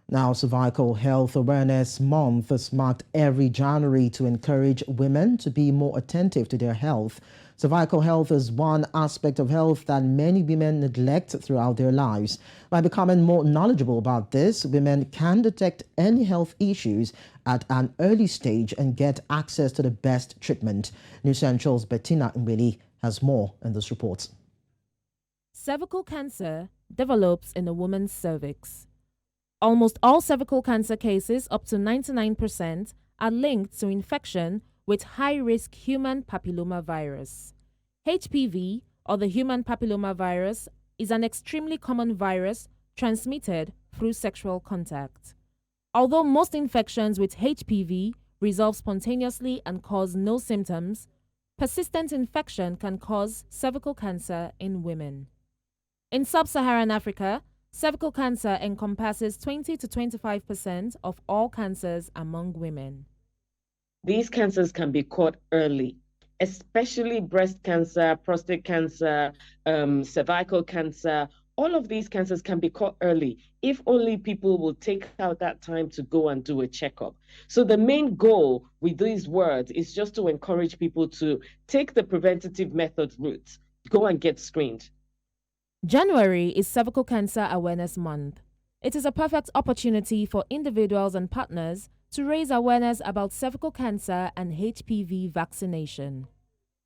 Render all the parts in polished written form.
Now, Cervical Health Awareness Month is marked every January to encourage women to be more attentive to their health. Cervical health is one aspect of health that many women neglect throughout their lives. By becoming more knowledgeable about this, women can detect any health issues at an early stage and get access to the best treatment. News Central's Bettina Nwelih has more in this report. Cervical cancer develops in a woman's cervix. Almost all cervical cancer cases, up to 99%, are linked to infection with high-risk human papillomavirus. HPV, or the human papillomavirus, is an extremely common virus transmitted through sexual contact. Although most infections with HPV resolve spontaneously and cause no symptoms, persistent infection can cause cervical cancer in women. In sub-Saharan Africa, cervical cancer encompasses 20 to 25% of all cancers among women. These cancers can be caught early, especially breast cancer, prostate cancer, cervical cancer. All of these cancers can be caught early if only people will take out that time to go and do a checkup. So the main goal with these words is just to encourage people to take the preventative method route, go and get screened. January is Cervical Cancer Awareness Month. It is a perfect opportunity for individuals and partners to raise awareness about cervical cancer and HPV vaccination.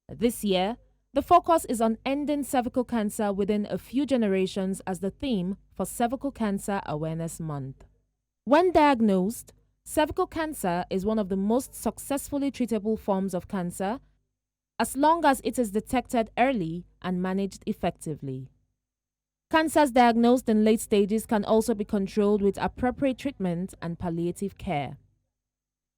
This year, the focus is on ending cervical cancer within a few generations as the theme for Cervical Cancer Awareness Month. When diagnosed, cervical cancer is one of the most successfully treatable forms of cancer as long as it is detected early and managed effectively. Cancers diagnosed in late stages can also be controlled with appropriate treatment and palliative care.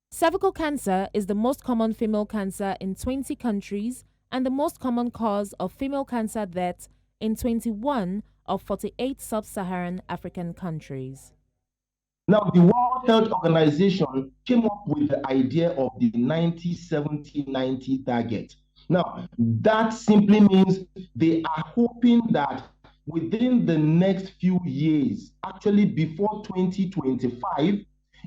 Cervical cancer is the most common female cancer in 20 countries and the most common cause of female cancer death in 21 of 48 sub-Saharan African countries. Now, the World Health Organization came up with the idea of the 90-70-90 target. Now, that simply means they are hoping that within the next few years, actually before 2025,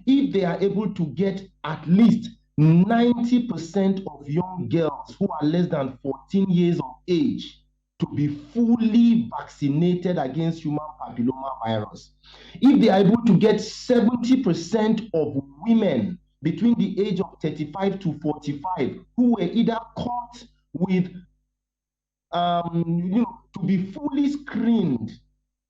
if they are able to get at least 90% of young girls who are less than 14 years of age to be fully vaccinated against human papillomavirus, if they are able to get 70% of women between the age of 35 to 45 who were either caught with to be fully screened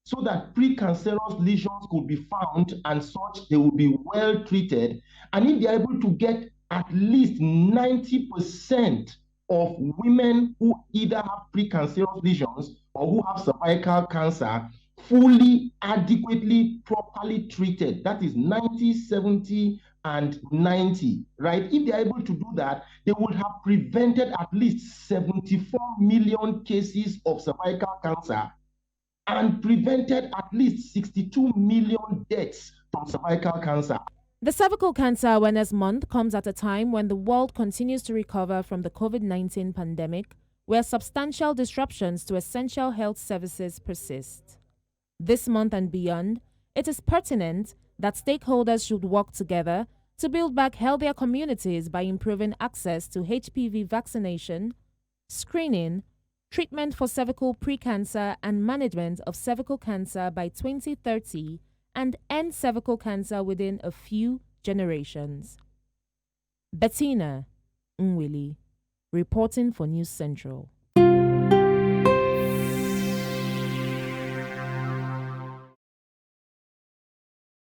so that precancerous lesions could be found and such they will be well treated. And if they are able to get at least 90% of women who either have precancerous lesions or who have cervical cancer fully, adequately, properly treated, that is 90, 70, and 90, right? If they're able to do that, they would have prevented at least 74 million cases of cervical cancer and prevented at least 62 million deaths from cervical cancer. The Cervical Cancer Awareness Month comes at a time when the world continues to recover from the COVID-19 pandemic, where substantial disruptions to essential health services persist. This month and beyond, it is pertinent that stakeholders should work together to build back healthier communities by improving access to HPV vaccination, screening, treatment for cervical precancer, and management of cervical cancer by 2030 and end cervical cancer within a few generations. Bettina Nwelih, reporting for News Central.